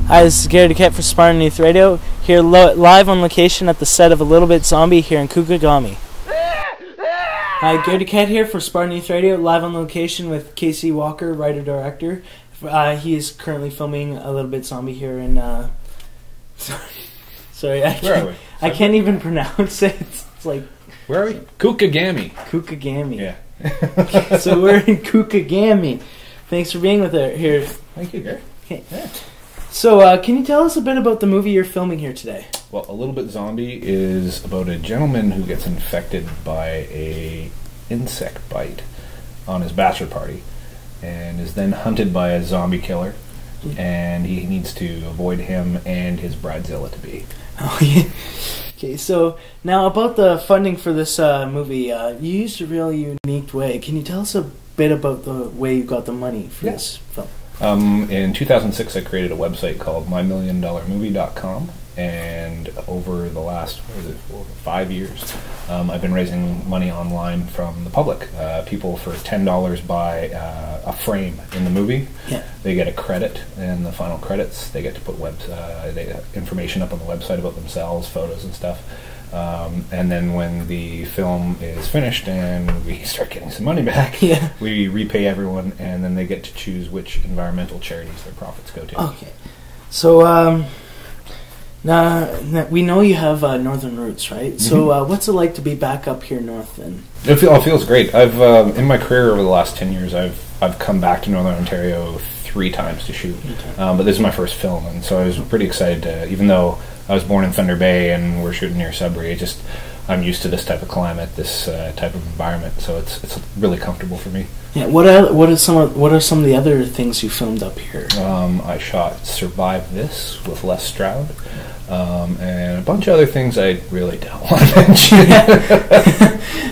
Hi, this is Gary Duquette for Spartan Youth Radio, here live on location at the set of A Little Bit Zombie here in Kukagami. Hi, Gary Duquette here for Spartan Youth Radio, live on location with Casey Walker, writer-director. He is currently filming A Little Bit Zombie here in... Sorry, I can't even pronounce it. It's like... Where are we? Kukagami. Kukagami. Yeah. Okay, so we're in Kukagami. Thanks for being with us here. Thank you, Gary. Okay. Yeah. So, can you tell us a bit about the movie you're filming here today? Well, A Little Bit Zombie is about a gentleman who gets infected by a insect bite on his bachelor party and is then hunted by a zombie killer, and he needs to avoid him and his bridezilla to be. Oh, yeah. Okay, so now about the funding for this movie, you used a really unique way. Can you tell us a bit about the way you got the money for this film? In 2006, I created a website called MyMillionDollarMovie.com, and over the last 5 years, I've been raising money online from the public. People for $10 buy a frame in the movie. Yeah. They get a credit in the final credits. They get to put information up on the website about themselves, photos and stuff. And then when the film is finished and we start getting some money back, we repay everyone, and then they get to choose which environmental charities their profits go to. Okay. So, now we know you have northern roots, right? Mm-hmm. So what's it like to be back up here north then? It feels great. I've in my career over the last 10 years, I've come back to Northern Ontario 3 times to shoot. But this is my first film, and so I was pretty excited to, even though I was born in Thunder Bay and we're shooting near Sudbury, I'm used to this type of climate, this type of environment, so it's really comfortable for me. Yeah. What are some of the other things you filmed up here? I shot Survive This with Les Stroud, and a bunch of other things I really don't want to mention.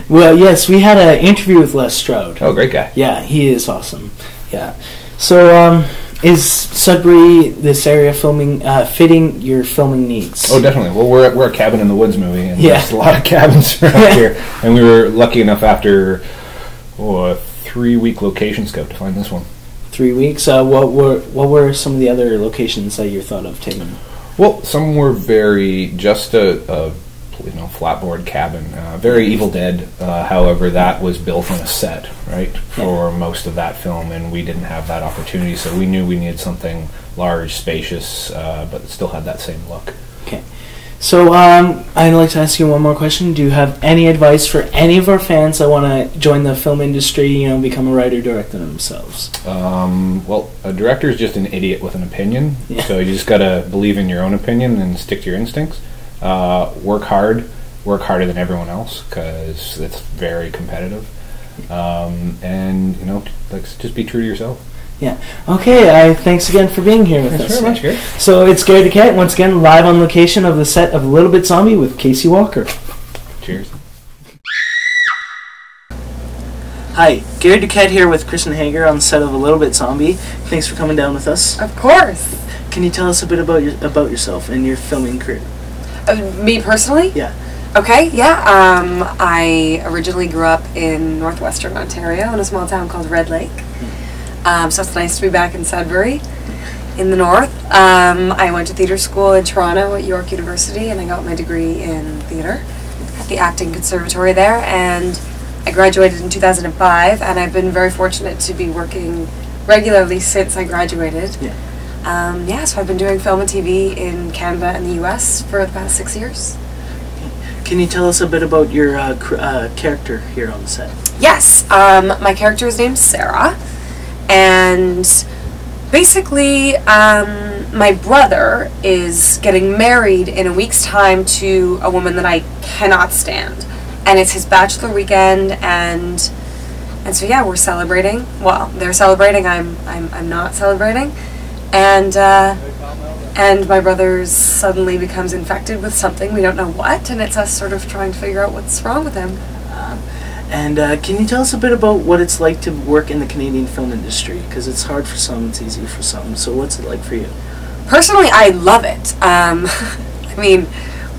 Well, yes, we had an interview with Les Stroud. Oh, great guy. Yeah, he is awesome. Yeah. So, is Sudbury, this area, fitting your filming needs? Oh, definitely. Well, we're a cabin in the woods movie, and there's a lot of cabins around here, and we were lucky enough after a 3-week location scout to find this one. 3 weeks. What were some of the other locations that you thought of taking? Well, some were just a flatboard cabin, very Evil Dead. However, that was built on a set, right, for most of that film, and we didn't have that opportunity, so we knew we needed something large, spacious, but it still had that same look. Okay. So I'd like to ask you one more question. Do you have any advice for any of our fans that want to join the film industry, become a writer-director themselves? Well, a director is just an idiot with an opinion, so you just got to believe in your own opinion and stick to your instincts. Work harder than everyone else, because it's very competitive, and just be true to yourself. Yeah. Okay. Thanks again for being here with us. Thanks very much, Gary. So it's Gary Duquette once again, live on location of the set of A Little Bit Zombie with Casey Walker. Cheers. Hi, Gary Duquette here with Kristen Hager on the set of A Little Bit Zombie. Thanks for coming down with us. Of course. Can you tell us a bit about yourself and your filming career? Me personally? Yeah. Okay, yeah. I originally grew up in northwestern Ontario in a small town called Red Lake. So it's nice to be back in Sudbury in the north. I went to theatre school in Toronto at York University, and I got my degree in theatre at the Acting Conservatory there, and I graduated in 2005, and I've been very fortunate to be working regularly since I graduated. Yeah. So I've been doing film and TV in Canada and the US for the past 6 years. Can you tell us a bit about your character here on the set? Yes. My character is named Sarah, and basically my brother is getting married in a week's time to a woman that I cannot stand, and it's his bachelor weekend, and so yeah, we're celebrating. Well, they're celebrating. I'm not celebrating. And my brother suddenly becomes infected with something, we don't know what, and it's us sort of trying to figure out what's wrong with him. And can you tell us a bit about what it's like to work in the Canadian film industry? Because it's hard for some, it's easy for some. So what's it like for you? Personally, I love it. I mean,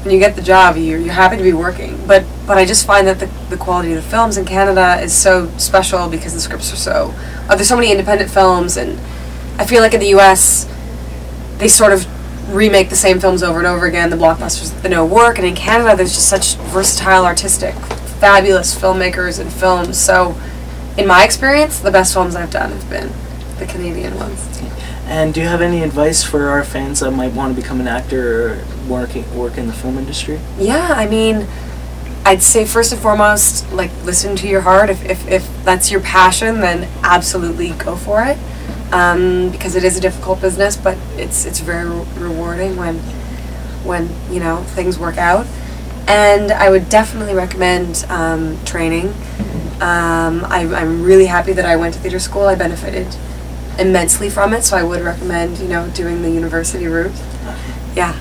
when you get the job, you're happy to be working. But I just find that the quality of the films in Canada is so special because the scripts are so... there's so many independent films, and I feel like in the US, they sort of remake the same films over and over again, the blockbusters that they know work, and in Canada there's just such versatile, artistic, fabulous filmmakers and films. So in my experience, the best films I've done have been the Canadian ones. And do you have any advice for our fans that might want to become an actor or work in the film industry? Yeah, I mean, I'd say first and foremost, like, listen to your heart. If that's your passion, then absolutely go for it. Because it is a difficult business, but it's very rewarding when you know, things work out. And I would definitely recommend training. I'm really happy that I went to theater school. I benefited immensely from it, so I would recommend, you know, doing the university route. Yeah.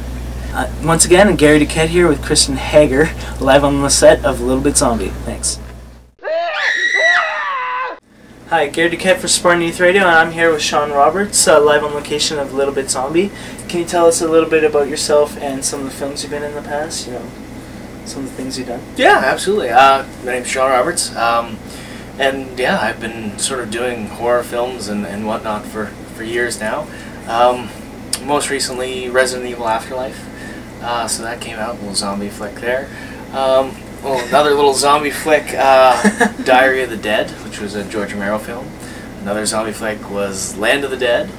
Once again, Gary Duquette here with Kristen Hager, live on the set of Little Bit Zombie. Thanks. Hi, Gary Duquette for Spartan Youth Radio, and I'm here with Shawn Roberts, live on location of Little Bit Zombie. Can you tell us a little bit about yourself and some of the films you've been in the past? You know, some of the things you've done? Yeah, absolutely. My name's Shawn Roberts, and yeah, I've been sort of doing horror films and whatnot for years now. Most recently, Resident Evil Afterlife. So that came out, a little zombie flick there. Another little zombie flick, Diary of the Dead, which was a George Romero film. Another zombie flick was Land of the Dead.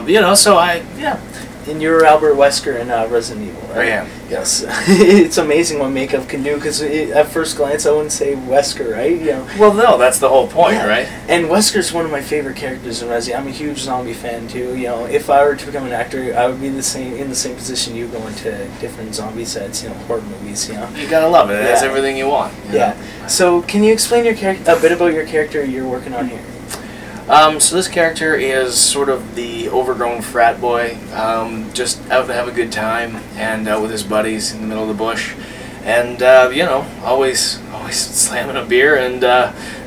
You know, so yeah. And you're Albert Wesker in Resident Evil, right? I am. Yes. It's amazing what makeup can do, because at first glance I wouldn't say Wesker, right? You know. Well, no, that's the whole point, Yeah. right? And Wesker's one of my favorite characters in Resident. I'm a huge zombie fan too. You know, if I were to become an actor, I would be in the same position you, going to different zombie sets, you know, horror movies. You know. You gotta love it. It has Yeah. everything you want. You Yeah. know? So, can you explain a bit about your character you're working on here? So this character is sort of the overgrown frat boy, just out to have a good time and out with his buddies in the middle of the bush, and you know, always slamming a beer and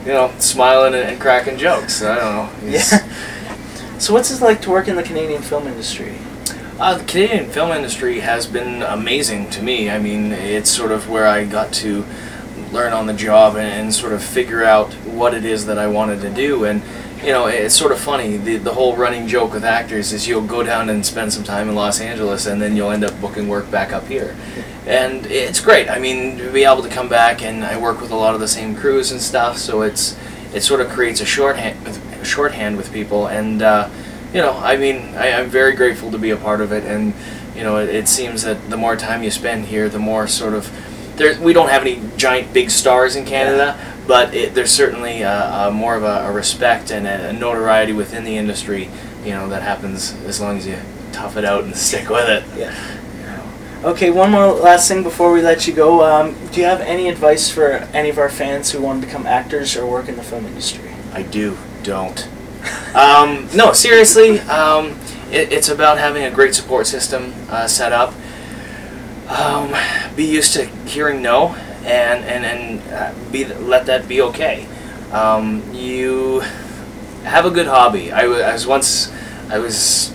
you know, smiling and cracking jokes. I don't know. Yeah. So what's it like to work in the Canadian film industry? The Canadian film industry has been amazing to me. I mean, it's sort of where I got to learn on the job and sort of figure out what it is that I wanted to do. And you know, it's sort of funny, the whole running joke with actors is you'll go down and spend some time in Los Angeles and then you'll end up booking work back up here. And it's great. I mean, to be able to come back, and I work with a lot of the same crews and stuff, so it sort of creates a shorthand with people. And you know, I mean, I'm very grateful to be a part of it. And you know, it seems that the more time you spend here, the more sort of we don't have any giant big stars in Canada, but there's certainly more of a respect and a notoriety within the industry, you know, that happens as long as you tough it out and stick with it. Yeah. Okay, one more last thing before we let you go. Do you have any advice for any of our fans who want to become actors or work in the film industry? I don't. No, seriously, it's about having a great support system set up. Be used to hearing no, and let that be okay. You have a good hobby. I was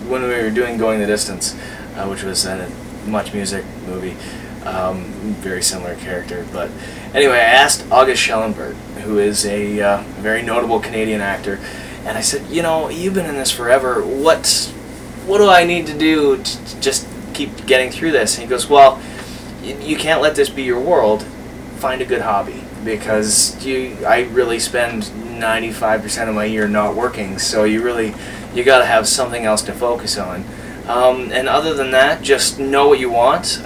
when we were doing Going the Distance, which was a Much Music movie, very similar character. But anyway, I asked August Schellenberg, who is a very notable Canadian actor, and I said, you know, you've been in this forever. What do I need to do to just keep getting through this? And he goes, well, you can't let this be your world. Find a good hobby, because I really spend 95% of my year not working, so you got to have something else to focus on. And other than that, just know what you want,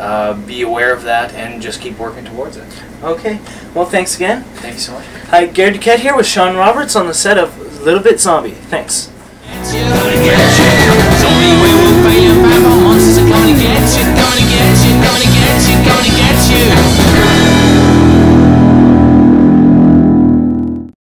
be aware of that, and just keep working towards it. Okay. Well, thanks again. Thank you so much. Hi, Gary Duquette here with Shawn Roberts on the set of Little Bit Zombie. Thanks. Gonna get you.